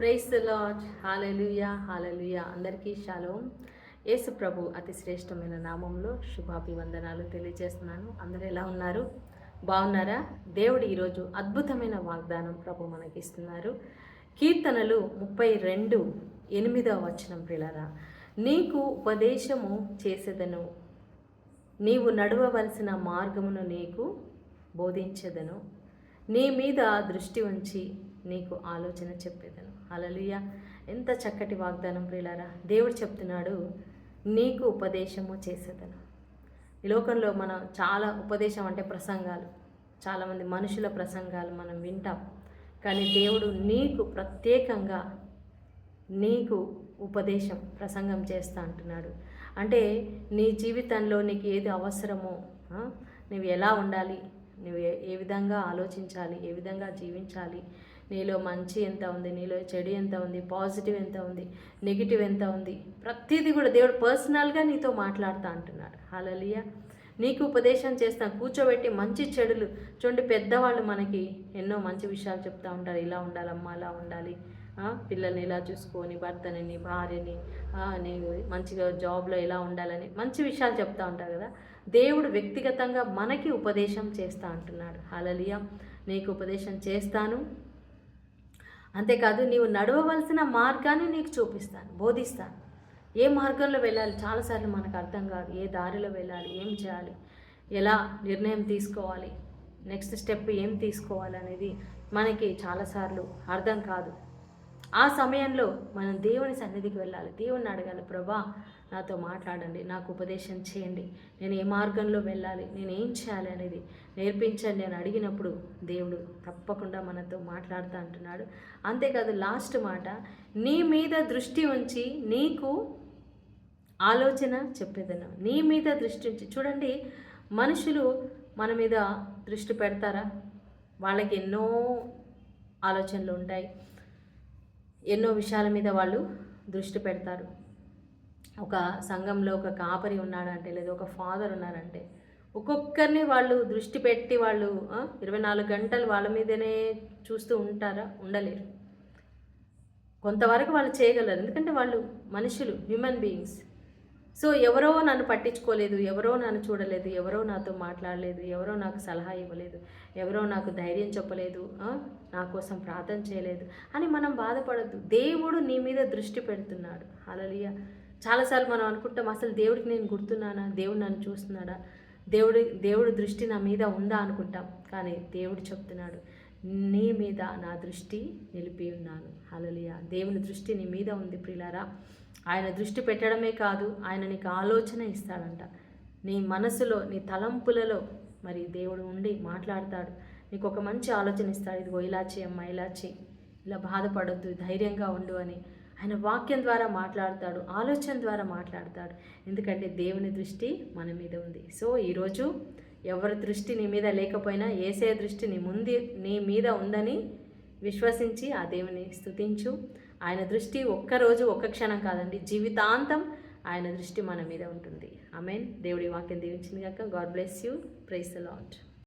Praise the lord. Hallelujah hallelujah. అందరికీ shalom. యేసు ప్రభు అతి శ్రేష్టమైన నామంలో శుభాభివందనాలు తెలియజేస్తున్నాను. అందరూ ఎలా ఉన్నారు? బాగున్నారా? దేవుడు ఈరోజు అద్భుతమైన వాగ్దానం ప్రభు మనకి ఇస్తున్నారు. కీర్తనలు 32:8 ప్రియులారా, నీకు ఉపదేశము చేసేదను, నీవు నడవవలసిన మార్గమును నీకు బోధించెదను, నీ మీద దృష్టి ఉంచి నీకు ఆలోచన చెప్పేదను. హల్లెలూయా. ఎంత చక్కటి వాగ్దానం ప్రియులారా. దేవుడు చెప్తున్నాడు, నీకు ఉపదేశము చేసేదను. ఈ లోకంలో మనం చాలా ఉపదేశం అంటే ప్రసంగాలు, చాలామంది మనుషుల ప్రసంగాలు మనం వింటాం. కానీ దేవుడు నీకు ప్రత్యేకంగా నీకు ఉపదేశం ప్రసంగం చేస్తా అంటున్నాడు. అంటే నీ జీవితంలో నీకు ఏది అవసరమో, నువ్వు ఎలా ఉండాలి, నువ్వు ఏ విధంగా ఆలోచించాలి, ఏ విధంగా జీవించాలి, నీలో మంచి ఎంత ఉంది, నీలో చెడు ఎంత ఉంది, పాజిటివ్ ఎంత ఉంది, నెగిటివ్ ఎంత ఉంది, ప్రతిదీ కూడా దేవుడు పర్సనల్గా నీతో మాట్లాడుతూ అంటున్నాడు. హల్లెలూయా. నీకు ఉపదేశం చేస్తాను, కూర్చోబెట్టి మంచి చెడులు చూడండి. పెద్దవాళ్ళు మనకి ఎన్నో మంచి విషయాలు చెప్తూ ఉంటారు. ఇలా ఉండాలమ్మా, అలా ఉండాలి, పిల్లల్ని ఇలా చూసుకొని, భర్తని, నీ భార్యని, నీ మంచిగా జాబ్లో ఎలా ఉండాలని మంచి విషయాలు చెప్తూ ఉంటారు కదా. దేవుడు వ్యక్తిగతంగా మనకి ఉపదేశం చేస్తూ అంటున్నాడు. హల్లెలూయా. నీకు ఉపదేశం చేస్తాను, అంతేకాదు నీవు నడవవలసిన మార్గాన్ని నీకు చూపిస్తాను, బోధిస్తాను. ఏ మార్గంలో వెళ్ళాలి చాలాసార్లు మనకు అర్థం కాదు. ఏ దారిలో వెళ్ళాలి, ఏం చేయాలి, ఎలా నిర్ణయం తీసుకోవాలి, నెక్స్ట్ స్టెప్ ఏం తీసుకోవాలి అనేది మనకి చాలాసార్లు అర్థం కాదు. ఆ సమయంలో మనం దేవుని సన్నిధికి వెళ్ళాలి, దేవుని అడగాలి, ప్రభా నాతో మాట్లాడండి, నాకు ఉపదేశం చేయండి, నేను ఏ మార్గంలో వెళ్ళాలి, నేను ఏం చేయాలి అనేది నేర్పించండి అని అడిగినప్పుడు దేవుడు తప్పకుండా మనతో మాట్లాడుతూ అంటున్నాడు. అంతేకాదు లాస్ట్ మాట, నీ మీద దృష్టి ఉంచి నీకు ఆలోచన చెప్పేదను. నీ మీద దృష్టి ఉంచి, చూడండి మనుషులు మన మీద దృష్టి పెడతారా? వాళ్ళకి ఎన్నో ఆలోచనలు ఉంటాయి, ఎన్నో విషయాల మీద వాళ్ళు దృష్టి పెడతారు. ఒక సంఘంలో ఒక కాపరి ఉన్నాడంటే, లేదా ఒక ఫాదర్ ఉన్నారంటే, ఒక్కొక్కరిని వాళ్ళు దృష్టి పెట్టి వాళ్ళు 24 గంటలు వాళ్ళ మీదనే చూస్తూ ఉంటారా? ఉండలేరు. కొంతవరకు వాళ్ళు చేయగలరు, ఎందుకంటే వాళ్ళు మనుషులు, హ్యూమన్ బీయింగ్స్. సో ఎవరో నన్ను పట్టించుకోలేదు, ఎవరో నన్ను చూడలేదు, ఎవరో నాతో మాట్లాడలేదు, ఎవరో నాకు సలహా ఇవ్వలేదు, ఎవరో నాకు ధైర్యం చెప్పలేదు, నా కోసం ప్రార్థన చేయలేదు అని మనం బాధపడద్దు. దేవుడు నీ మీద దృష్టి పెడుతున్నాడు. హల్లెలూయా. చాలాసార్లు మనం అనుకుంటాం, అసలు దేవుడికి నేను గుర్తున్నానా, దేవుడు నన్ను చూస్తున్నాడా, దేవుడు దృష్టి నా మీద ఉందా అనుకుంటాం. కానీ దేవుడు చెప్తున్నాడు, నీ మీద నా దృష్టి నిలిపి ఉన్నాను. హల్లెలూయా. దేవుని దృష్టి నీ మీద ఉంది ప్రియులారా. ఆయన దృష్టి పెట్టడమే కాదు, ఆయన నీకు ఆలోచన ఇస్తాడంట. నీ మనసులో, నీ తలంపులలో మరి దేవుడు ఉండి మాట్లాడతాడు. నీకు ఒక మంచి ఆలోచన ఇస్తాడు. ఇదిగో ఇలా చేయమ్మా, ఇలా చేయి, ఇలా బాధపడొద్దు, ధైర్యంగా ఉండు అని ఆయన వాక్యం ద్వారా మాట్లాడతాడు, ఆలోచన ద్వారా మాట్లాడతాడు. ఎందుకంటే దేవుని దృష్టి మన మీద ఉంది. సో ఈరోజు ఎవరి దృష్టి నీ మీద లేకపోయినా యేసయ్య దృష్టి నీ మీద ఉందని విశ్వసించి ఆ దేవుని స్తుతించు. ఆయన దృష్టి ఒక్కరోజు ఒక్క క్షణం కాదండి, జీవితాంతం ఆయన దృష్టి మన మీద ఉంటుంది. ఆమేన్. దేవుడి వాక్యం దీవించింది గాక. God bless you. Praise the lord.